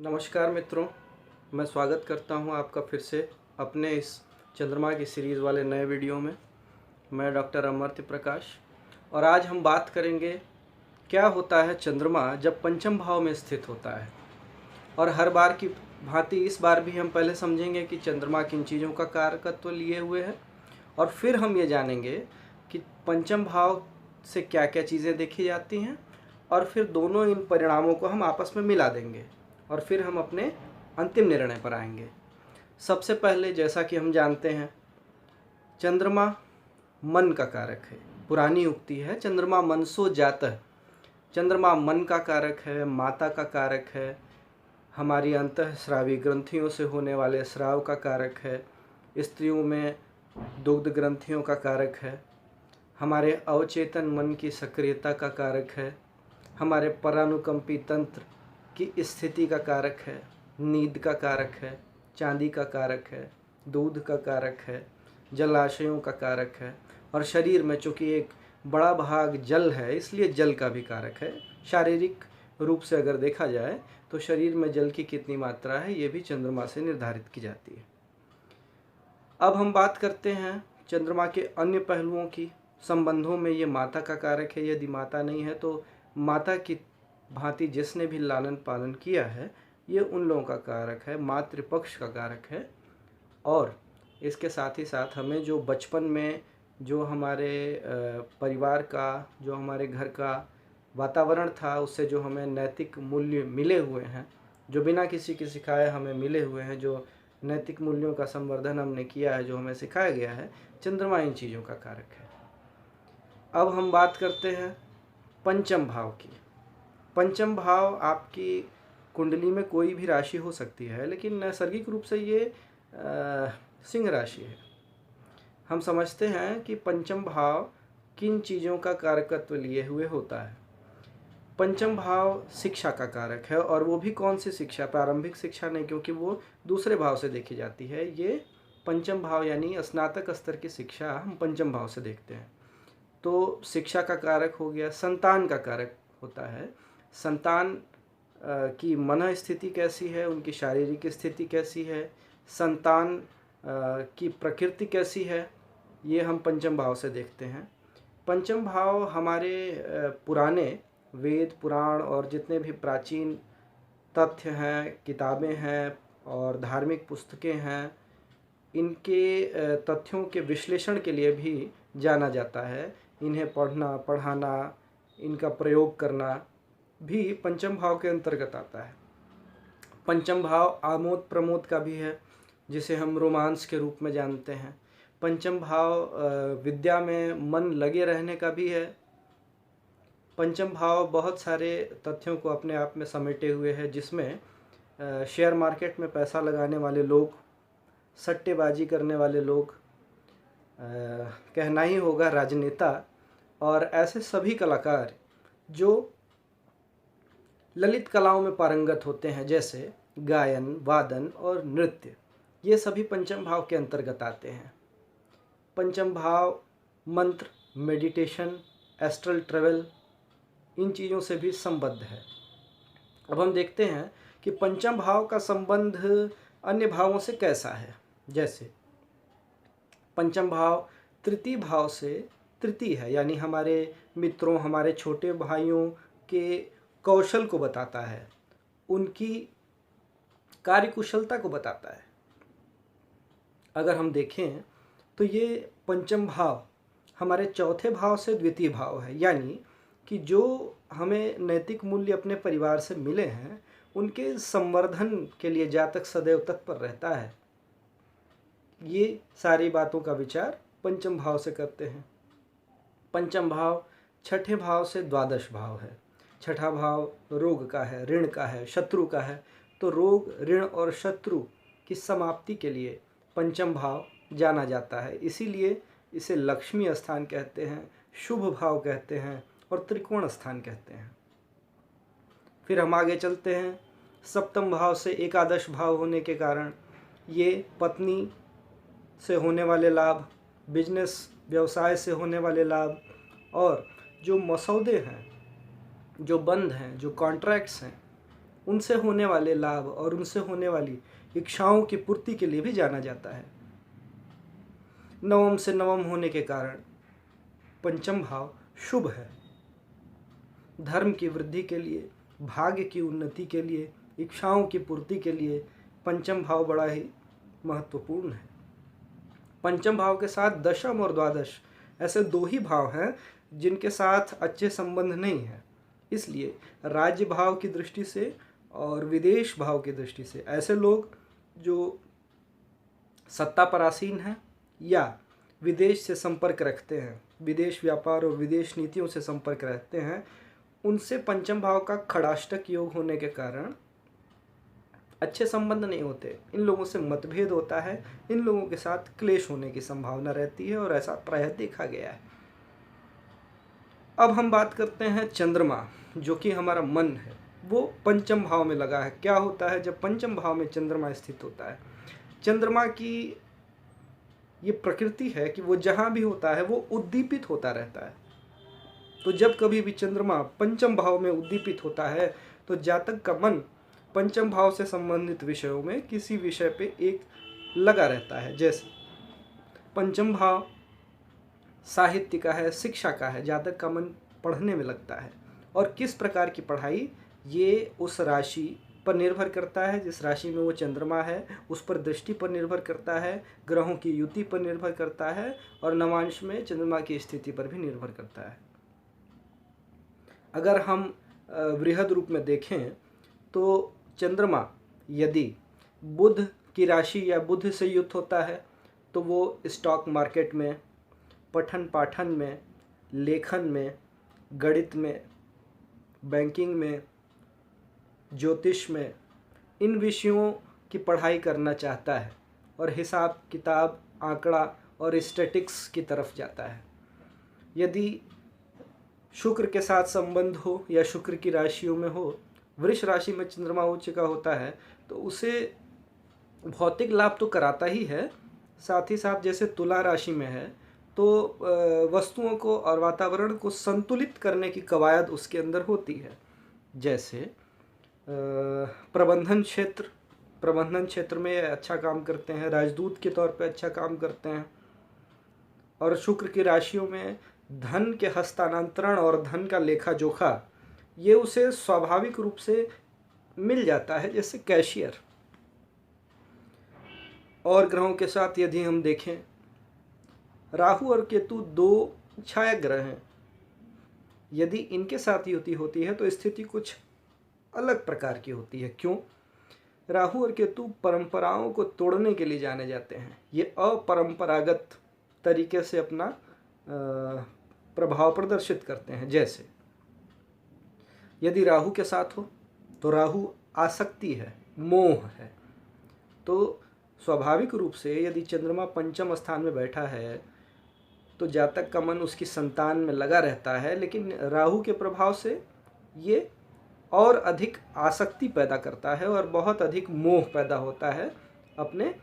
नमस्कार मित्रों, मैं स्वागत करता हूं आपका फिर से अपने इस चंद्रमा की सीरीज़ वाले नए वीडियो में। मैं डॉक्टर अमर्त्य प्रकाश और आज हम बात करेंगे क्या होता है चंद्रमा जब पंचम भाव में स्थित होता है। और हर बार की भांति इस बार भी हम पहले समझेंगे कि चंद्रमा किन चीज़ों का कारकत्व लिए हुए है और फिर हम ये जानेंगे कि पंचम भाव से क्या क्या चीज़ें देखी जाती हैं और फिर दोनों इन परिणामों को हम आपस में मिला देंगे और फिर हम अपने अंतिम निर्णय पर आएंगे। सबसे पहले जैसा कि हम जानते हैं, चंद्रमा मन का कारक है। पुरानी उक्ति है, चंद्रमा मनसो जातः। चंद्रमा मन का कारक है, माता का कारक है, हमारी अंतःस्रावी ग्रंथियों से होने वाले स्राव का कारक है, स्त्रियों में दुग्ध ग्रंथियों का कारक है, हमारे अवचेतन मन की सक्रियता का कारक है, हमारे परानुकंपी तंत्र की स्थिति का कारक है, नींद का कारक है, चांदी का कारक है, दूध का कारक है, जलाशयों का कारक है और शरीर में चूँकि एक बड़ा भाग जल है इसलिए जल का भी कारक है। शारीरिक रूप से अगर देखा जाए तो शरीर में जल की कितनी मात्रा है ये भी चंद्रमा से निर्धारित की जाती है। अब हम बात करते हैं चंद्रमा के अन्य पहलुओं की। संबंधों में ये माता का कारक है। यदि माता नहीं है तो माता की भांति जिसने भी लालन पालन किया है ये उन लोगों का कारक है, मातृपक्ष का कारक है। और इसके साथ ही साथ हमें जो बचपन में जो हमारे परिवार का, जो हमारे घर का वातावरण था, उससे जो हमें नैतिक मूल्य मिले हुए हैं, जो बिना किसी के सिखाए हमें मिले हुए हैं, जो नैतिक मूल्यों का संवर्धन हमने किया है, जो हमें सिखाया गया है, चंद्रमा इन चीज़ों का कारक है। अब हम बात करते हैं पंचम भाव की। पंचम भाव आपकी कुंडली में कोई भी राशि हो सकती है, लेकिन नैसर्गिक रूप से ये सिंह राशि है। हम समझते हैं कि पंचम भाव किन चीज़ों का कारकत्व लिए हुए होता है। पंचम भाव शिक्षा का कारक है और वो भी कौन सी शिक्षा? प्रारंभिक शिक्षा नहीं, क्योंकि वो दूसरे भाव से देखी जाती है। ये पंचम भाव यानी स्नातक स्तर की शिक्षा हम पंचम भाव से देखते हैं। तो शिक्षा का कारक हो गया। संतान का कारक होता है। संतान की मन स्थिति कैसी है, उनकी शारीरिक स्थिति कैसी है, संतान की प्रकृति कैसी है, ये हम पंचम भाव से देखते हैं। पंचम भाव हमारे पुराने वेद पुराण और जितने भी प्राचीन तथ्य हैं, किताबें हैं और धार्मिक पुस्तकें हैं, इनके तथ्यों के विश्लेषण के लिए भी जाना जाता है। इन्हें पढ़ना, पढ़ाना, इनका प्रयोग करना भी पंचम भाव के अंतर्गत आता है। पंचम भाव आमोद प्रमोद का भी है, जिसे हम रोमांस के रूप में जानते हैं। पंचम भाव विद्या में मन लगे रहने का भी है। पंचम भाव बहुत सारे तथ्यों को अपने आप में समेटे हुए है, जिसमें शेयर मार्केट में पैसा लगाने वाले लोग, सट्टेबाजी करने वाले लोग, कहना ही होगा राजनेता और ऐसे सभी कलाकार जो ललित कलाओं में पारंगत होते हैं, जैसे गायन, वादन और नृत्य, ये सभी पंचम भाव के अंतर्गत आते हैं। पंचम भाव मंत्र, मेडिटेशन, एस्ट्रल ट्रेवल, इन चीज़ों से भी संबद्ध है। अब हम देखते हैं कि पंचम भाव का संबंध अन्य भावों से कैसा है। जैसे पंचम भाव तृतीय भाव से तृतीय है, यानी हमारे मित्रों, हमारे छोटे भाइयों के कौशल को बताता है, उनकी कार्यकुशलता को बताता है। अगर हम देखें तो ये पंचम भाव हमारे चौथे भाव से द्वितीय भाव है, यानी कि जो हमें नैतिक मूल्य अपने परिवार से मिले हैं उनके संवर्धन के लिए जातक सदैव तत्पर रहता है। ये सारी बातों का विचार पंचम भाव से करते हैं। पंचम भाव छठे भाव से द्वादश भाव है। छठा भाव रोग का है, ऋण का है, शत्रु का है। तो रोग, ऋण और शत्रु की समाप्ति के लिए पंचम भाव जाना जाता है। इसीलिए इसे लक्ष्मी स्थान कहते हैं, शुभ भाव कहते हैं और त्रिकोण स्थान कहते हैं। फिर हम आगे चलते हैं। सप्तम भाव से एकादश भाव होने के कारण ये पत्नी से होने वाले लाभ, बिजनेस व्यवसाय से होने वाले लाभ और जो मसौदे हैं, जो बंध हैं, जो कॉन्ट्रैक्ट्स हैं, उनसे होने वाले लाभ और उनसे होने वाली इच्छाओं की पूर्ति के लिए भी जाना जाता है। नवम से नवम होने के कारण पंचम भाव शुभ है। धर्म की वृद्धि के लिए, भाग्य की उन्नति के लिए, इच्छाओं की पूर्ति के लिए पंचम भाव बड़ा ही महत्वपूर्ण है। पंचम भाव के साथ दशम और द्वादश ऐसे दो ही भाव हैं जिनके साथ अच्छे संबंध नहीं है। इसलिए राज्य भाव की दृष्टि से और विदेश भाव की दृष्टि से ऐसे लोग जो सत्ता पर आसीन हैं या विदेश से संपर्क रखते हैं, विदेश व्यापार और विदेश नीतियों से संपर्क रखते हैं, उनसे पंचम भाव का खड़ाष्टक योग होने के कारण अच्छे संबंध नहीं होते। इन लोगों से मतभेद होता है, इन लोगों के साथ क्लेश होने की संभावना रहती है और ऐसा प्रायः देखा गया है। अब हम बात करते हैं चंद्रमा, जो कि हमारा मन है, वो पंचम भाव में लगा है। क्या होता है जब पंचम भाव में चंद्रमा स्थित होता है? चंद्रमा की ये प्रकृति है कि वो जहाँ भी होता है वो उद्दीपित होता रहता है। तो जब कभी भी चंद्रमा पंचम भाव में उद्दीपित होता है तो जातक का मन पंचम भाव से संबंधित विषयों में किसी विषय पे एक लगा रहता है। जैसे पंचम भाव साहित्य का है, शिक्षा का है, जातक का मन पढ़ने में लगता है। और किस प्रकार की पढ़ाई, ये उस राशि पर निर्भर करता है, जिस राशि में वो चंद्रमा है उस पर दृष्टि पर निर्भर करता है, ग्रहों की युति पर निर्भर करता है और नवांश में चंद्रमा की स्थिति पर भी निर्भर करता है। अगर हम बृहद रूप में देखें तो चंद्रमा यदि बुध की राशि या बुध से युक्त होता है तो वो स्टॉक मार्केट में, पठन पाठन में, लेखन में, गणित में, बैंकिंग में, ज्योतिष में, इन विषयों की पढ़ाई करना चाहता है और हिसाब किताब, आंकड़ा और स्टैटिक्स की तरफ जाता है। यदि शुक्र के साथ संबंध हो या शुक्र की राशियों में हो, वृष राशि में चंद्रमा उच्च का होता है तो उसे भौतिक लाभ तो कराता ही है, साथ ही साथ जैसे तुला राशि में है तो वस्तुओं को और वातावरण को संतुलित करने की कवायद उसके अंदर होती है। जैसे प्रबंधन क्षेत्र में अच्छा काम करते हैं, राजदूत के तौर पे अच्छा काम करते हैं। और शुक्र की राशियों में धन के हस्तांतरण और धन का लेखा जोखा ये उसे स्वाभाविक रूप से मिल जाता है, जैसे कैशियर। और ग्रहों के साथ यदि हम देखें, राहु और केतु दो छाया ग्रह हैं। यदि इनके साथ युति होती है तो स्थिति कुछ अलग प्रकार की होती है। क्यों? राहु और केतु परंपराओं को तोड़ने के लिए जाने जाते हैं। ये अपरंपरागत तरीके से अपना प्रभाव प्रदर्शित करते हैं। जैसे यदि राहु के साथ हो तो राहु आसक्ति है, मोह है। तो स्वाभाविक रूप से यदि चंद्रमा पंचम स्थान में बैठा है तो जातक का मन उसकी संतान में लगा रहता है, लेकिन राहु के प्रभाव से ये और अधिक आसक्ति पैदा करता है और बहुत अधिक मोह पैदा होता है अपने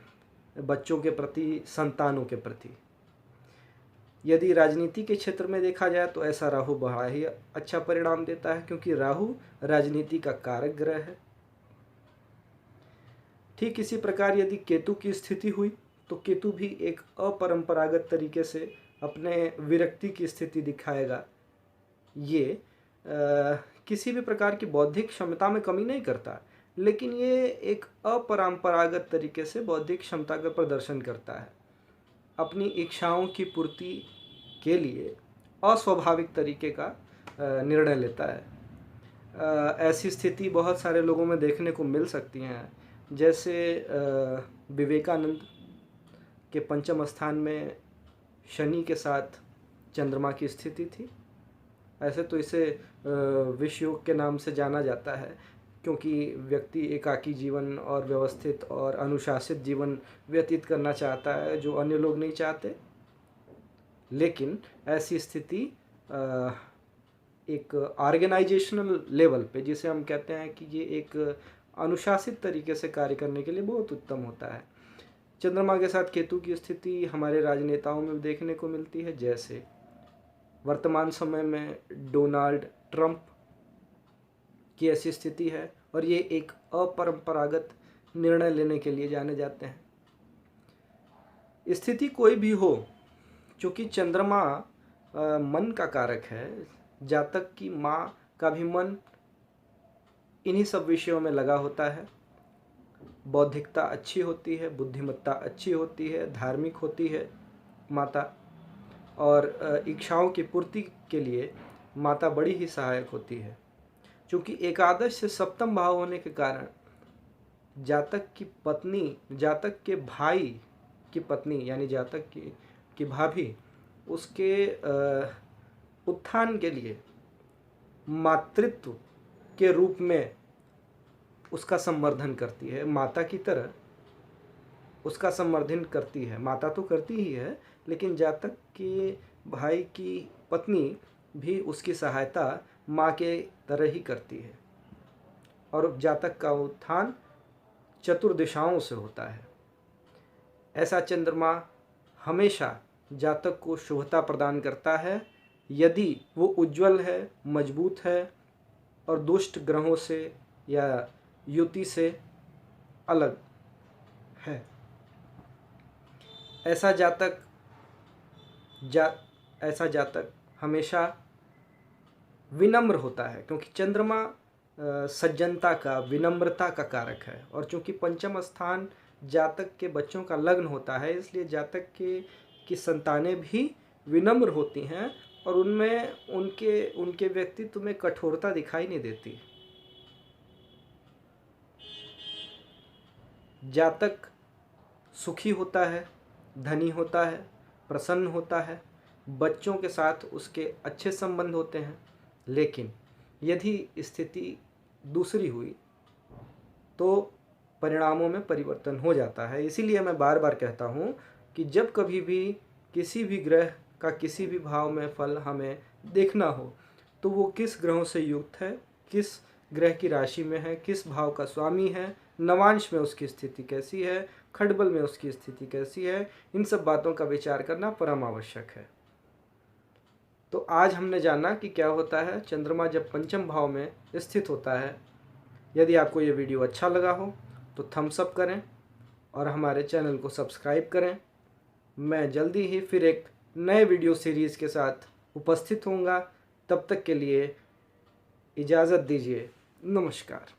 बच्चों के प्रति, संतानों के प्रति। यदि राजनीति के क्षेत्र में देखा जाए तो ऐसा राहु बड़ा ही अच्छा परिणाम देता है, क्योंकि राहु राजनीति का कारक ग्रह है। ठीक इसी प्रकार यदि केतु की स्थिति हुई तो केतु भी एक अपरंपरागत तरीके से अपने विरक्ति की स्थिति दिखाएगा। ये किसी भी प्रकार की बौद्धिक क्षमता में कमी नहीं करता, लेकिन ये एक अपरंपरागत तरीके से बौद्धिक क्षमता का प्रदर्शन करता है। अपनी इच्छाओं की पूर्ति के लिए अस्वाभाविक तरीके का निर्णय लेता है। ऐसी स्थिति बहुत सारे लोगों में देखने को मिल सकती हैं। जैसे विवेकानंद के पंचम स्थान में शनि के साथ चंद्रमा की स्थिति थी। ऐसे तो इसे विष योग के नाम से जाना जाता है, क्योंकि व्यक्ति एकाकी जीवन और व्यवस्थित और अनुशासित जीवन व्यतीत करना चाहता है, जो अन्य लोग नहीं चाहते। लेकिन ऐसी स्थिति एक ऑर्गेनाइजेशनल लेवल पे, जिसे हम कहते हैं कि ये एक अनुशासित तरीके से कार्य करने के लिए बहुत उत्तम होता है। चंद्रमा के साथ केतु की स्थिति हमारे राजनेताओं में देखने को मिलती है। जैसे वर्तमान समय में डोनाल्ड ट्रंप की ऐसी स्थिति है, और ये एक अपरंपरागत निर्णय लेने के लिए जाने जाते हैं। स्थिति कोई भी हो, चूँकि चंद्रमा मन का कारक है, जातक की माँ का भी मन इन्हीं सब विषयों में लगा होता है। बौद्धिकता अच्छी होती है, बुद्धिमत्ता अच्छी होती है, धार्मिक होती है माता, और इच्छाओं की पूर्ति के लिए माता बड़ी ही सहायक होती है। क्योंकि एकादश से सप्तम भाव होने के कारण जातक की पत्नी, जातक के भाई की पत्नी यानी जातक की भाभी उसके उत्थान के लिए मातृत्व के रूप में उसका संवर्धन करती है, माता की तरह उसका संवर्धन करती है। माता तो करती ही है, लेकिन जातक के भाई की पत्नी भी उसकी सहायता माँ के तरह ही करती है, और जातक का उत्थान चतुर्दिशाओं से होता है। ऐसा चंद्रमा हमेशा जातक को शुभता प्रदान करता है यदि वो उज्जवल है, मजबूत है और दुष्ट ग्रहों से या युति से अलग है। ऐसा जातक हमेशा विनम्र होता है, क्योंकि चंद्रमा सज्जनता का, विनम्रता का कारक है। और चूंकि पंचम स्थान जातक के बच्चों का लग्न होता है, इसलिए जातक की संतानें भी विनम्र होती हैं और उनमें उनके व्यक्तित्व में कठोरता दिखाई नहीं देती। जातक सुखी होता है, धनी होता है, प्रसन्न होता है, बच्चों के साथ उसके अच्छे संबंध होते हैं। लेकिन यदि स्थिति दूसरी हुई तो परिणामों में परिवर्तन हो जाता है। इसीलिए मैं बार बार कहता हूँ कि जब कभी भी किसी भी ग्रह का किसी भी भाव में फल हमें देखना हो तो वो किस ग्रहों से युक्त है, किस ग्रह की राशि में है, किस भाव का स्वामी है, नवांश में उसकी स्थिति कैसी है, खडबल में उसकी स्थिति कैसी है, इन सब बातों का विचार करना परम आवश्यक है। तो आज हमने जाना कि क्या होता है चंद्रमा जब पंचम भाव में स्थित होता है। यदि आपको ये वीडियो अच्छा लगा हो तो थम्स अप करें और हमारे चैनल को सब्सक्राइब करें। मैं जल्दी ही फिर एक नए वीडियो सीरीज़ के साथ उपस्थित होऊंगा। तब तक के लिए इजाज़त दीजिए। नमस्कार।